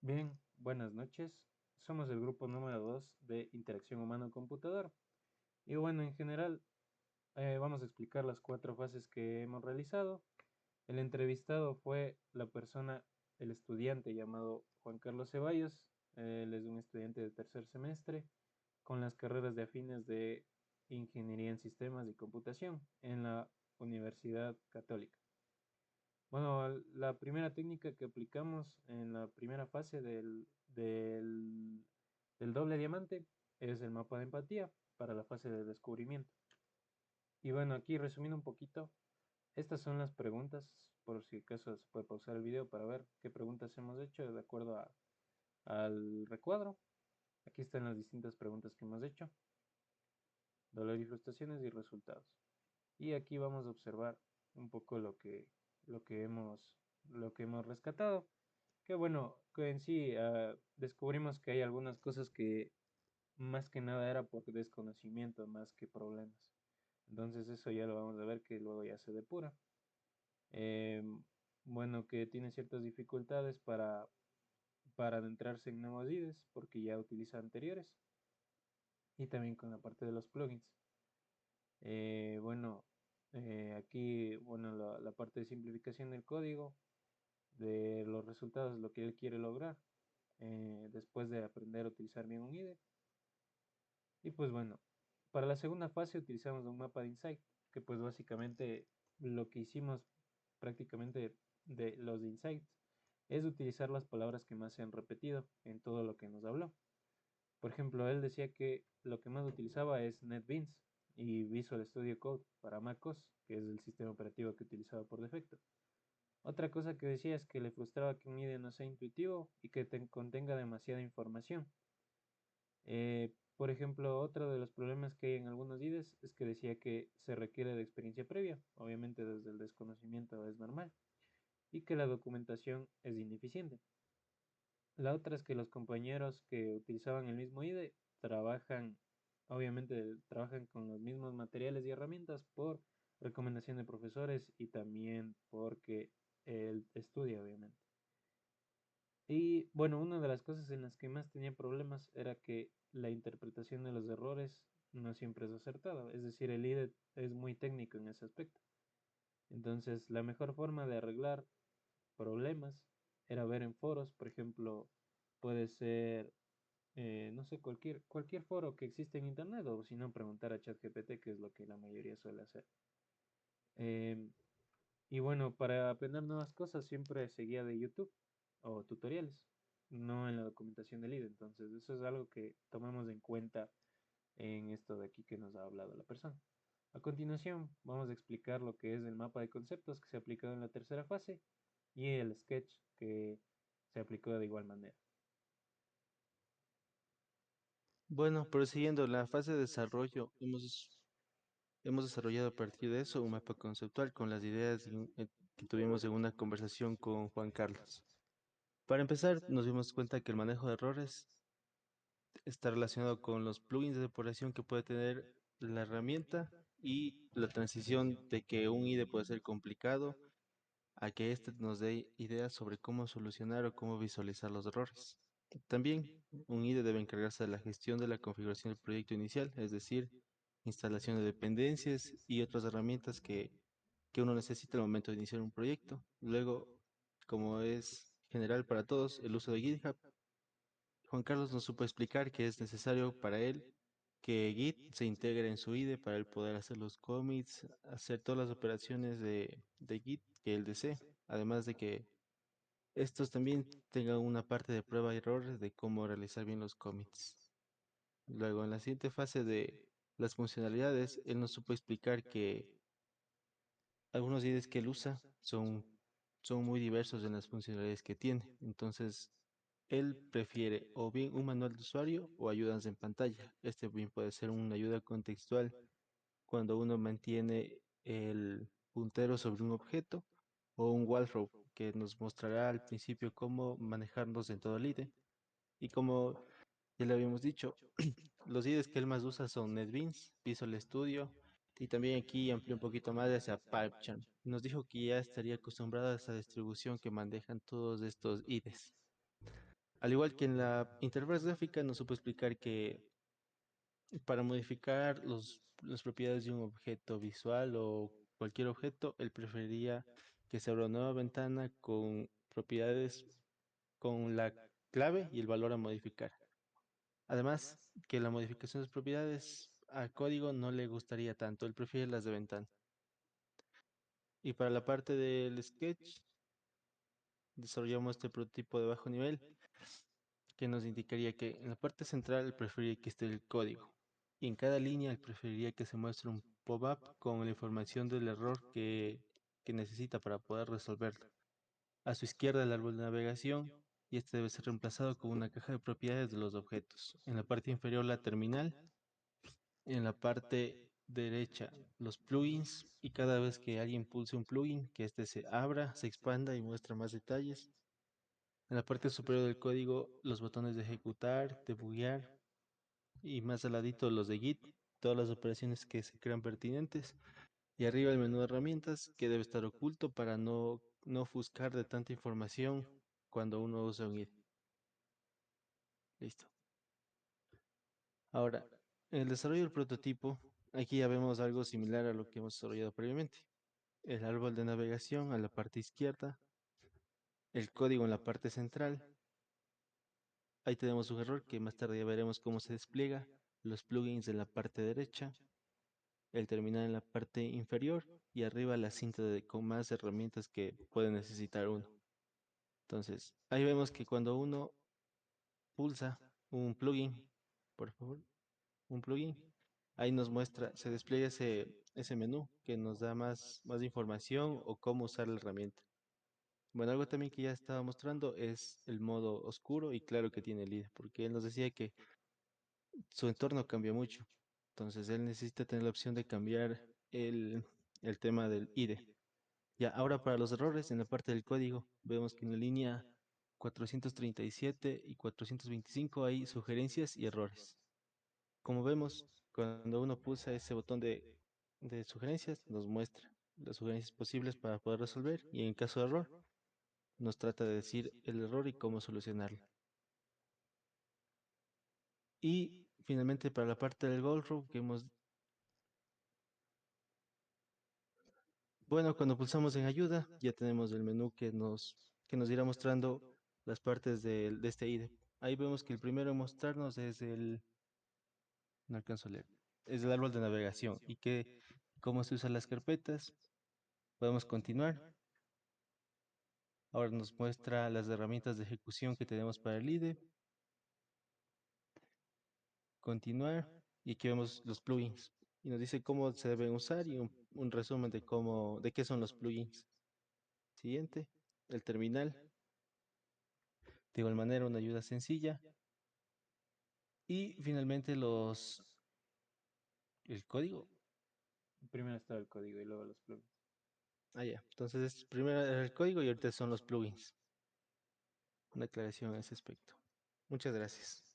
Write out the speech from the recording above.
Bien, buenas noches. Somos el grupo número 2 de Interacción Humano-Computador. Y bueno, en general, vamos a explicar las cuatro fases que hemos realizado. El entrevistado fue la persona, el estudiante llamado Juan Carlos Ceballos. Él es un estudiante de tercer semestre con las carreras de afines de Ingeniería en Sistemas y Computación en la Universidad Católica. Bueno, la primera técnica que aplicamos en la primera fase del doble diamante es el mapa de empatía para la fase de descubrimiento. Y bueno, aquí resumiendo un poquito, estas son las preguntas, por si acaso se puede pausar el video para ver qué preguntas hemos hecho de acuerdo al recuadro. Aquí están las distintas preguntas que hemos hecho, dolor y frustraciones y resultados. Y aquí vamos a observar un poco lo que hemos, lo que hemos rescatado. Que bueno, que en sí descubrimos que hay algunas cosas que más que nada era por desconocimiento más que problemas. Entonces eso ya lo vamos a ver que luego ya se depura. Em, bueno, que tiene ciertas dificultades para adentrarse en nuevos IDEs porque ya utiliza anteriores y también con la parte de los plugins. Bueno, aquí, bueno, la parte de simplificación del código, de los resultados, lo que él quiere lograr después de aprender a utilizar bien un IDE. Y pues bueno, para la segunda fase utilizamos un mapa de insight, que pues básicamente lo que hicimos prácticamente de los insights es utilizar las palabras que más se han repetido en todo lo que nos habló. Por ejemplo, él decía que lo que más utilizaba es NetBeans y Visual Studio Code para MacOS, que es el sistema operativo que utilizaba por defecto. Otra cosa que decía es que le frustraba que un IDE no sea intuitivo y que contenga demasiada información. Por ejemplo, otro de los problemas que hay en algunos IDEs es que decía que se requiere de experiencia previa, obviamente desde el desconocimiento es normal, y que la documentación es ineficiente. La otra es que los compañeros que utilizaban el mismo IDE obviamente trabajan con los mismos materiales y herramientas por recomendación de profesores y también porque él estudia, obviamente. Y bueno, una de las cosas en las que más tenía problemas era que la interpretación de los errores no siempre es acertada, es decir, el IDE es muy técnico en ese aspecto. Entonces, la mejor forma de arreglar problemas era ver en foros, por ejemplo, puede ser, no sé, cualquier foro que existe en Internet, o si no, preguntar a ChatGPT, que es lo que la mayoría suele hacer. Em, y bueno, para aprender nuevas cosas siempre seguía de YouTube o tutoriales, no en la documentación del IDE. Entonces, eso es algo que tomamos en cuenta en esto de aquí que nos ha hablado la persona. A continuación, vamos a explicar lo que es el mapa de conceptos que se ha aplicado en la tercera fase y el sketch que se aplicó de igual manera. Bueno, prosiguiendo la fase de desarrollo, hemos desarrollado a partir de eso un mapa conceptual con las ideas que tuvimos en una conversación con Juan Carlos. Para empezar, nos dimos cuenta que el manejo de errores está relacionado con los plugins de depuración que puede tener la herramienta y la transición de que un IDE puede ser complicado a que éste nos dé ideas sobre cómo solucionar o cómo visualizar los errores. También, un IDE debe encargarse de la gestión de la configuración del proyecto inicial, es decir, instalación de dependencias y otras herramientas que uno necesita al momento de iniciar un proyecto. Luego, como es general para todos, el uso de GitHub. Juan Carlos nos supo explicar que es necesario para él que Git se integre en su IDE para él poder hacer los commits, hacer todas las operaciones de Git que él desee, además de que estos también tengan una parte de prueba y errores de cómo realizar bien los commits. Luego, en la siguiente fase de las funcionalidades, él nos supo explicar que algunos IDEs que él usa son muy diversos en las funcionalidades que tiene. Entonces, él prefiere o bien un manual de usuario o ayudas en pantalla. Este bien puede ser una ayuda contextual cuando uno mantiene el puntero sobre un objeto o un wallrope que nos mostrará al principio cómo manejarnos en todo el IDE. Y como ya le habíamos dicho, los IDEs que él más usa son NetBeans, Visual Studio y también aquí amplió un poquito más hacia PyCharm. Nos dijo que ya estaría acostumbrado a esa distribución que manejan todos estos IDEs. Al igual que en la interfaz gráfica, nos supo explicar que para modificar las propiedades de un objeto visual o cualquier objeto, él preferiría que se abra una nueva ventana con propiedades con la clave y el valor a modificar. Además, que la modificación de las propiedades al código no le gustaría tanto, él prefiere las de ventana. Y para la parte del sketch, desarrollamos este prototipo de bajo nivel que nos indicaría que en la parte central preferiría que esté el código y en cada línea preferiría que se muestre un pop-up con la información del error que necesita para poder resolverlo. A su izquierda el árbol de navegación y este debe ser reemplazado con una caja de propiedades de los objetos. En la parte inferior la terminal, en la parte derecha los plugins y cada vez que alguien pulse un plugin que este se abra, se expanda y muestra más detalles. En la parte superior del código, los botones de ejecutar, debuguear y más al ladito los de Git, todas las operaciones que se crean pertinentes. Y arriba el menú de herramientas que debe estar oculto para no ofuscar de tanta información cuando uno usa un IDE. Listo. Ahora, en el desarrollo del prototipo, aquí ya vemos algo similar a lo que hemos desarrollado previamente. El árbol de navegación a la parte izquierda, el código en la parte central. Ahí tenemos un error que más tarde ya veremos cómo se despliega. Los plugins en la parte derecha, el terminal en la parte inferior y arriba la cinta con más herramientas que puede necesitar uno. Entonces, ahí vemos que cuando uno pulsa un plugin, por favor, un plugin, ahí nos muestra, se despliega ese menú que nos da más información o cómo usar la herramienta. Bueno, algo también que ya estaba mostrando es el modo oscuro y claro que tiene el IDE, porque él nos decía que su entorno cambia mucho. Entonces él necesita tener la opción de cambiar el tema del IDE. Ya, ahora para los errores, en la parte del código, vemos que en la línea 437 y 425 hay sugerencias y errores. Como vemos, cuando uno pulsa ese botón de sugerencias, nos muestra las sugerencias posibles para poder resolver y en caso de error, nos trata de decir el error y cómo solucionarlo. Y finalmente para la parte del goal row que hemos. Bueno, cuando pulsamos en ayuda, ya tenemos el menú que nos irá mostrando las partes de este IDE. Ahí vemos que el primero en mostrarnos no alcanzo a leer, es el árbol de navegación y cómo se usan las carpetas. Podemos continuar. Ahora nos muestra las herramientas de ejecución que tenemos para el IDE. Continuar. Y aquí vemos los plugins. Y nos dice cómo se deben usar y un resumen de qué son los plugins. Siguiente, el terminal. De igual manera, una ayuda sencilla. Y finalmente el código. Primero está el código y luego los plugins. Ah, ya. Entonces, primero era el código y ahorita son los plugins. Una aclaración a ese aspecto. Muchas gracias.